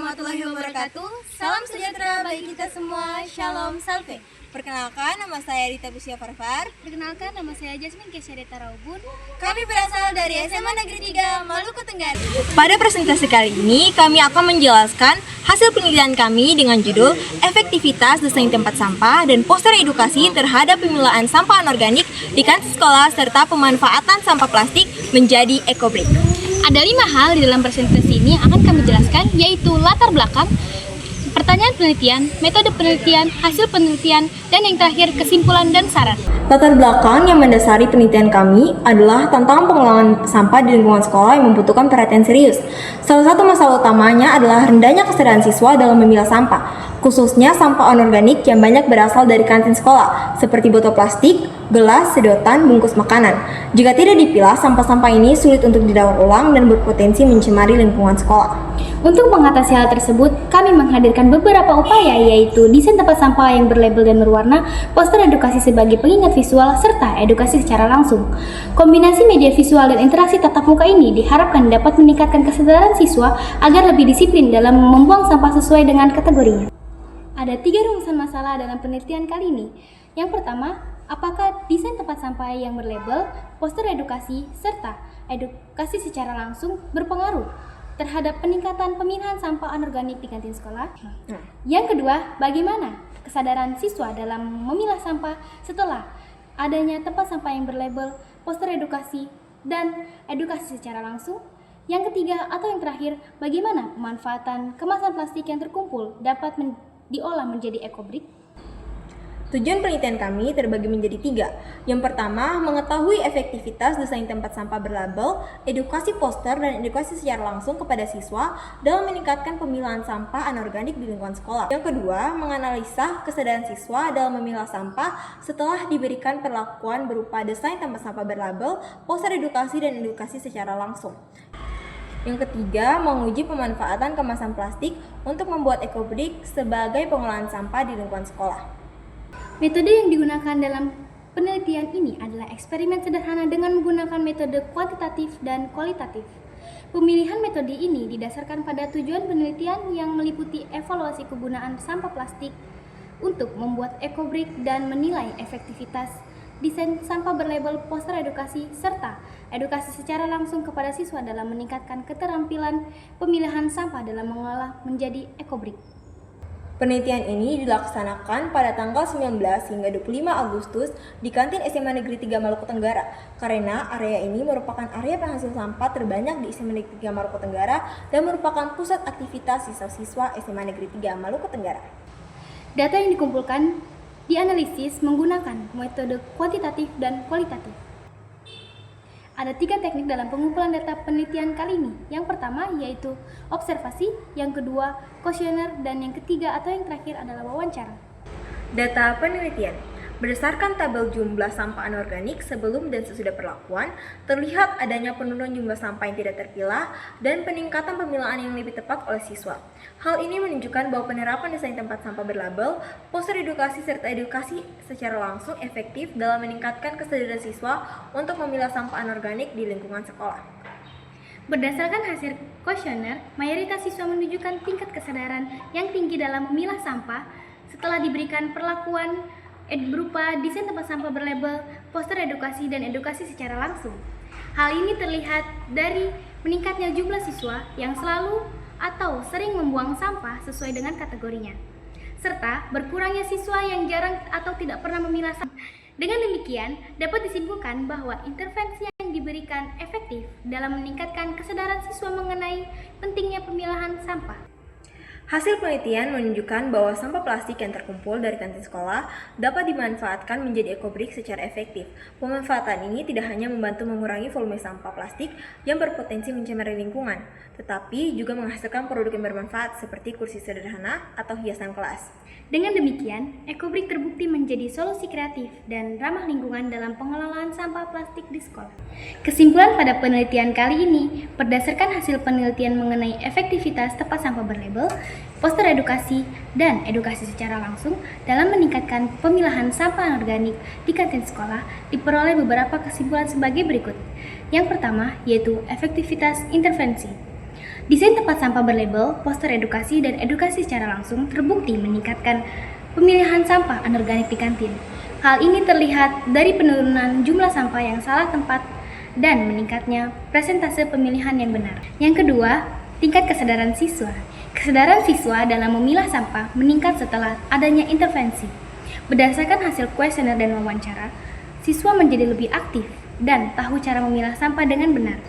warahmatullahi wabarakatuh. Salam sejahtera bagi kita semua. Shalom Salve. Perkenalkan, nama saya Rita Busia Farfar. Perkenalkan, nama saya Jasmine Kesyarita Raubun. Kami berasal dari SMA Negeri 3 Maluku Tenggara. Pada presentasi kali ini, kami akan menjelaskan hasil penelitian kami dengan judul Efektivitas Desain Tempat Sampah dan Poster Edukasi terhadap Pemilahan Sampah Anorganik di Kantin Sekolah serta Pemanfaatan Sampah Plastik menjadi Ecobrik. Ada 5 hal di dalam presentasi ini yang akan kami jelaskan, yaitu latar belakang, pertanyaan penelitian, metode penelitian, hasil penelitian, dan yang terakhir kesimpulan dan saran. Latar belakang yang mendasari penelitian kami adalah tantangan pengelolaan sampah di lingkungan sekolah yang membutuhkan perhatian serius. Salah satu masalah utamanya adalah rendahnya kesadaran siswa dalam memilah sampah, khususnya sampah anorganik yang banyak berasal dari kantin sekolah, seperti botol plastik, gelas, sedotan, bungkus makanan. Jika tidak dipilah, sampah-sampah ini sulit untuk didaur ulang dan berpotensi mencemari lingkungan sekolah. Untuk mengatasi hal tersebut, kami menghadirkan beberapa upaya, yaitu desain tempat sampah yang berlabel dan berwarna, poster edukasi sebagai pengingat visual, serta edukasi secara langsung. Kombinasi media visual dan interaksi tatap muka ini diharapkan dapat meningkatkan kesadaran siswa agar lebih disiplin dalam membuang sampah sesuai dengan kategorinya. Ada 3 rumusan masalah dalam penelitian kali ini. Yang pertama, apakah desain tempat sampah yang berlabel, poster edukasi, serta edukasi secara langsung berpengaruh terhadap peningkatan pemilahan sampah anorganik di kantin sekolah? Yang kedua, bagaimana kesadaran siswa dalam memilah sampah setelah adanya tempat sampah yang berlabel, poster edukasi, dan edukasi secara langsung? Yang ketiga atau yang terakhir, bagaimana pemanfaatan kemasan plastik yang terkumpul dapat diolah menjadi ecobrik? Tujuan penelitian kami terbagi menjadi 3. Yang pertama, mengetahui efektivitas desain tempat sampah berlabel, edukasi poster, dan edukasi secara langsung kepada siswa dalam meningkatkan pemilahan sampah anorganik di lingkungan sekolah. Yang kedua, menganalisa kesadaran siswa dalam memilah sampah setelah diberikan perlakuan berupa desain tempat sampah berlabel, poster edukasi, dan edukasi secara langsung. Yang ketiga, menguji pemanfaatan kemasan plastik untuk membuat ecobrik sebagai pengolahan sampah di lingkungan sekolah. Metode yang digunakan dalam penelitian ini adalah eksperimen sederhana dengan menggunakan metode kuantitatif dan kualitatif. Pemilihan metode ini didasarkan pada tujuan penelitian yang meliputi evaluasi kegunaan sampah plastik untuk membuat ecobrik dan menilai efektivitas desain sampah berlabel, poster edukasi, serta edukasi secara langsung kepada siswa dalam meningkatkan keterampilan pemilihan sampah dalam mengolah menjadi ecobrik. Penelitian ini dilaksanakan pada tanggal 19 hingga 25 Agustus di kantin SMA Negeri 3 Maluku Tenggara, karena area ini merupakan area penghasil sampah terbanyak di SMA Negeri 3 Maluku Tenggara dan merupakan pusat aktivitas siswa-siswa SMA Negeri 3 Maluku Tenggara. Data yang dikumpulkan dianalisis menggunakan metode kuantitatif dan kualitatif. Ada 3 teknik dalam pengumpulan data penelitian kali ini. Yang pertama yaitu observasi, yang kedua kuesioner, dan yang ketiga atau yang terakhir adalah wawancara. Data penelitian. Berdasarkan tabel jumlah sampah anorganik sebelum dan sesudah perlakuan, terlihat adanya penurunan jumlah sampah yang tidak terpilah dan peningkatan pemilahan yang lebih tepat oleh siswa. Hal ini menunjukkan bahwa penerapan desain tempat sampah berlabel, poster edukasi, serta edukasi secara langsung efektif dalam meningkatkan kesadaran siswa untuk memilah sampah anorganik di lingkungan sekolah. Berdasarkan hasil kuesioner, mayoritas siswa menunjukkan tingkat kesadaran yang tinggi dalam memilah sampah setelah diberikan perlakuan berupa desain tempat sampah berlabel, poster edukasi, dan edukasi secara langsung. Hal ini terlihat dari meningkatnya jumlah siswa yang selalu atau sering membuang sampah sesuai dengan kategorinya, serta berkurangnya siswa yang jarang atau tidak pernah memilah sampah. Dengan demikian, dapat disimpulkan bahwa intervensi yang diberikan efektif dalam meningkatkan kesadaran siswa mengenai pentingnya pemilahan sampah. Hasil penelitian menunjukkan bahwa sampah plastik yang terkumpul dari kantin sekolah dapat dimanfaatkan menjadi ecobrik secara efektif. Pemanfaatan ini tidak hanya membantu mengurangi volume sampah plastik yang berpotensi mencemari lingkungan, tetapi juga menghasilkan produk yang bermanfaat seperti kursi sederhana atau hiasan kelas. Dengan demikian, ecobrik terbukti menjadi solusi kreatif dan ramah lingkungan dalam pengelolaan sampah plastik di sekolah. Kesimpulan pada penelitian kali ini, berdasarkan hasil penelitian mengenai efektivitas tempat sampah berlabel, poster edukasi, dan edukasi secara langsung dalam meningkatkan pemilahan sampah anorganik di kantin sekolah, diperoleh beberapa kesimpulan sebagai berikut. Yang pertama yaitu efektivitas intervensi. Desain tempat sampah berlabel, poster edukasi, dan edukasi secara langsung terbukti meningkatkan pemilihan sampah anorganik di kantin. Hal ini terlihat dari penurunan jumlah sampah yang salah tempat dan meningkatnya presentase pemilihan yang benar. Yang kedua, tingkat kesadaran siswa. Kesadaran siswa dalam memilah sampah meningkat setelah adanya intervensi. Berdasarkan hasil kuesioner dan wawancara, siswa menjadi lebih aktif dan tahu cara memilah sampah dengan benar.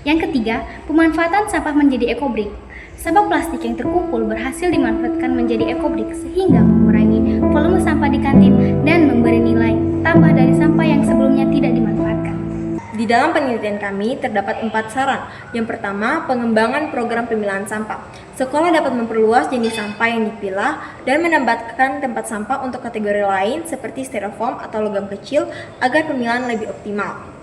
Yang ketiga, pemanfaatan sampah menjadi ekobrik. Sampah plastik yang terkumpul berhasil dimanfaatkan menjadi ekobrik sehingga mengurangi volume sampah di kantin dan memberi nilai tambah dari sampah yang sebelumnya tidak dimanfaatkan. Di dalam penelitian kami terdapat 4 saran. Yang pertama, pengembangan program pemilahan sampah. Sekolah dapat memperluas jenis sampah yang dipilah dan menambahkan tempat sampah untuk kategori lain seperti styrofoam atau logam kecil agar pemilahan lebih optimal.